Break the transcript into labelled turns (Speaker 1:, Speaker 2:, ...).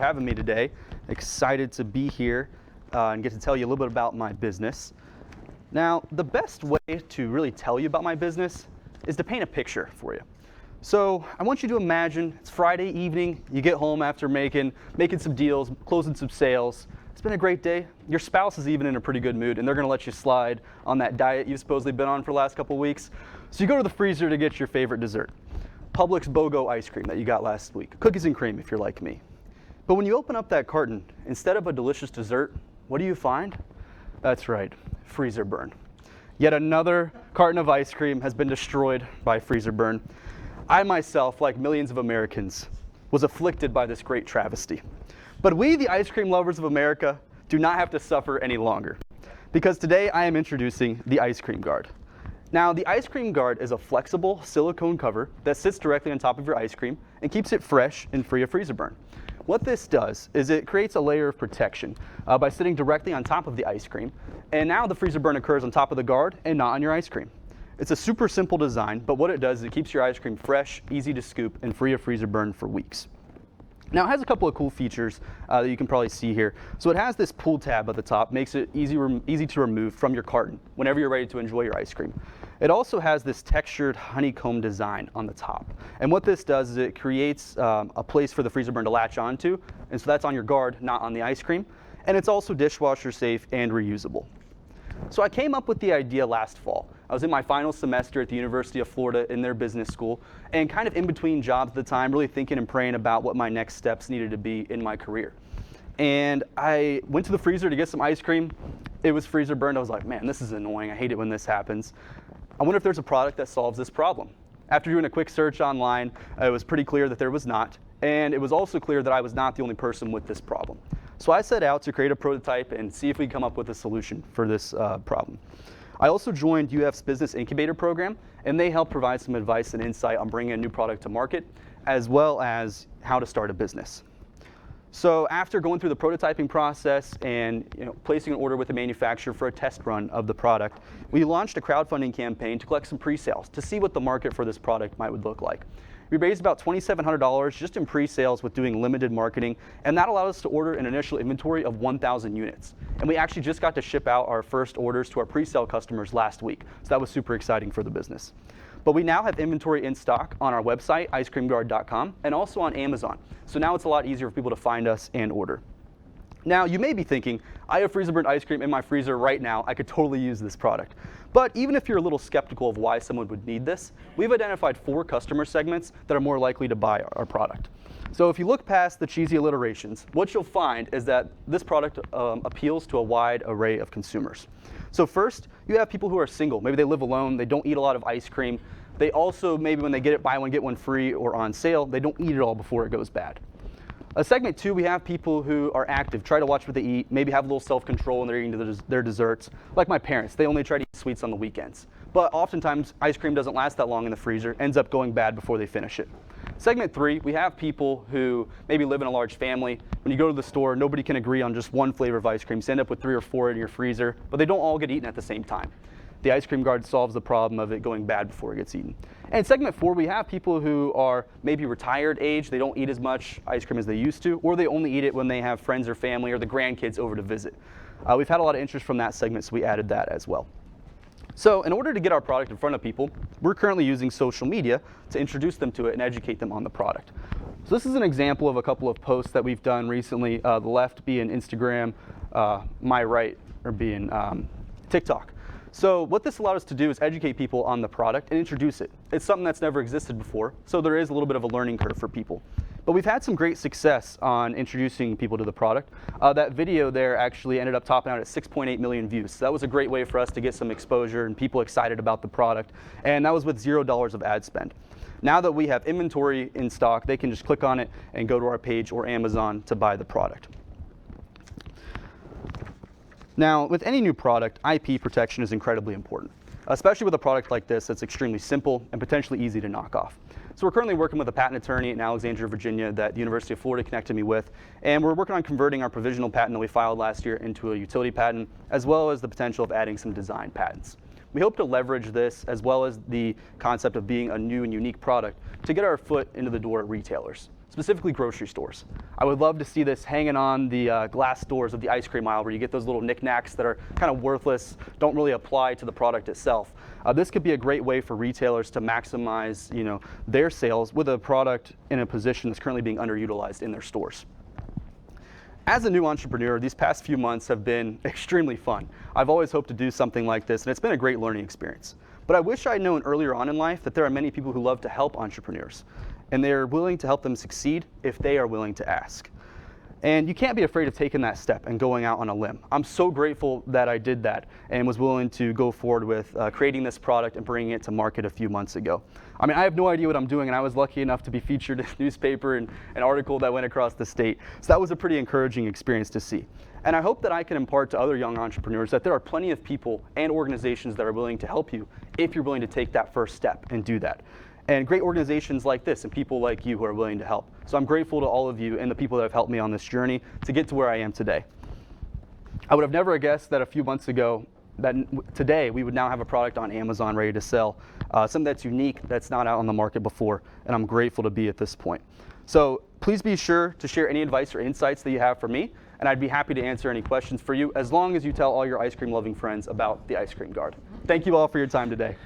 Speaker 1: for having me today. Excited to be here and get to tell you a little bit about my business. Now, the best way to really tell you about my business is to paint a picture for you. So I want you to imagine it's Friday evening, you get home after making some deals, closing some sales. It's been a great day. Your spouse is even in a pretty good mood, and they're going to let you slide on that diet you've supposedly been on for the last couple of weeks. So you go to the freezer to get your favorite dessert. Publix BOGO ice cream that you got last week. Cookies and cream if you're like me. But when you open up that carton, instead of a delicious dessert, what do you find? That's right, freezer burn. Yet another carton of ice cream has been destroyed by freezer burn. I myself, like millions of Americans, was afflicted by this great travesty. But we, the ice cream lovers of America, do not have to suffer any longer. Because today I am introducing the Ice Cream Guard. Now, the Ice Cream Guard is a flexible silicone cover that sits directly on top of your ice cream and keeps it fresh and free of freezer burn. What this does is it creates a layer of protection by sitting directly on top of the ice cream, and now the freezer burn occurs on top of the guard and not on your ice cream. It's a super simple design, but what it does is it keeps your ice cream fresh, easy to scoop, and free of freezer burn for weeks. Now, it has a couple of cool features that you can probably see here. So it has this pull tab at the top, makes it easy to remove from your carton whenever you're ready to enjoy your ice cream. It also has this textured honeycomb design on the top. And what this does is it creates a place for the freezer burn to latch onto, and so that's on your guard, not on the ice cream. And it's also dishwasher safe and reusable. So I came up with the idea last fall. I was in my final semester at the University of Florida in their business school, and kind of in between jobs at the time, really thinking and praying about what my next steps needed to be in my career. And I went to the freezer to get some ice cream. It was freezer burned. I was like, man, this is annoying. I hate it when this happens. I wonder if there's a product that solves this problem. After doing a quick search online, it was pretty clear that there was not. And it was also clear that I was not the only person with this problem. So I set out to create a prototype and see if we could come up with a solution for this problem. I also joined UF's Business Incubator program, and they help provide some advice and insight on bringing a new product to market, as well as how to start a business. So after going through the prototyping process and placing an order with the manufacturer for a test run of the product, we launched a crowdfunding campaign to collect some pre-sales to see what the market for this product would look like. We raised about $2,700 just in pre-sales with doing limited marketing, and that allowed us to order an initial inventory of 1,000 units. And we actually just got to ship out our first orders to our pre-sale customers last week, so that was super exciting for the business. But we now have inventory in stock on our website, icecreamguard.com, and also on Amazon. So now it's a lot easier for people to find us and order. Now, you may be thinking, I have freezer burnt ice cream in my freezer right now. I could totally use this product. But even if you're a little skeptical of why someone would need this, we've identified 4 customer segments that are more likely to buy our product. So if you look past the cheesy alliterations, what you'll find is that this product appeals to a wide array of consumers. So first, you have people who are single. Maybe they live alone, they don't eat a lot of ice cream. They also, maybe when they get it, buy one, get one free or on sale, they don't eat it all before it goes bad. Segment 2, we have people who are active, try to watch what they eat, maybe have a little self-control when they're eating their desserts. Like my parents, they only try to eat sweets on the weekends. But oftentimes, ice cream doesn't last that long in the freezer, ends up going bad before they finish it. Segment 3, we have people who maybe live in a large family. When you go to the store, nobody can agree on just one flavor of ice cream. So you end up with 3 or 4 in your freezer, but they don't all get eaten at the same time. The Ice Cream Guard solves the problem of it going bad before it gets eaten. And in segment 4, we have people who are maybe retired age. They don't eat as much ice cream as they used to, or they only eat it when they have friends or family or the grandkids over to visit. We've had a lot of interest from that segment, so we added that as well. So in order to get our product in front of people, we're currently using social media to introduce them to it and educate them on the product. So this is an example of a couple of posts that we've done recently, the left being Instagram, my right or being TikTok. So what this allowed us to do is educate people on the product and introduce it. It's something that's never existed before, so there is a little bit of a learning curve for people. But we've had some great success on introducing people to the product. That video there actually ended up topping out at 6.8 million views. So that was a great way for us to get some exposure and people excited about the product. And that was with $0 of ad spend. Now that we have inventory in stock, they can just click on it and go to our page or Amazon to buy the product. Now, with any new product, IP protection is incredibly important, especially with a product like this that's extremely simple and potentially easy to knock off. So we're currently working with a patent attorney in Alexandria, Virginia that the University of Florida connected me with, and we're working on converting our provisional patent that we filed last year into a utility patent, as well as the potential of adding some design patents. We hope to leverage this, as well as the concept of being a new and unique product, to get our foot into the door at retailers. specifically grocery stores. I would love to see this hanging on the glass doors of the ice cream aisle where you get those little knickknacks that are kind of worthless, don't really apply to the product itself. This could be a great way for retailers to maximize, their sales with a product in a position that's currently being underutilized in their stores. As a new entrepreneur, these past few months have been extremely fun. I've always hoped to do something like this, and it's been a great learning experience. But I wish I'd known earlier on in life that there are many people who love to help entrepreneurs, and they're willing to help them succeed if they are willing to ask. And you can't be afraid of taking that step and going out on a limb. I'm so grateful that I did that and was willing to go forward with creating this product and bringing it to market a few months ago. I mean, I have no idea what I'm doing, and I was lucky enough to be featured in a newspaper and an article that went across the state. So that was a pretty encouraging experience to see. And I hope that I can impart to other young entrepreneurs that there are plenty of people and organizations that are willing to help you if you're willing to take that first step and do that. And great organizations like this and people like you who are willing to help. So I'm grateful to all of you and the people that have helped me on this journey to get to where I am today. I would have never guessed that a few months ago that today we would now have a product on Amazon ready to sell, something that's unique, that's not out on the market before, and I'm grateful to be at this point. So please be sure to share any advice or insights that you have for me, and I'd be happy to answer any questions for you as long as you tell all your ice cream loving friends about the Ice Cream Guard. Thank you all for your time today.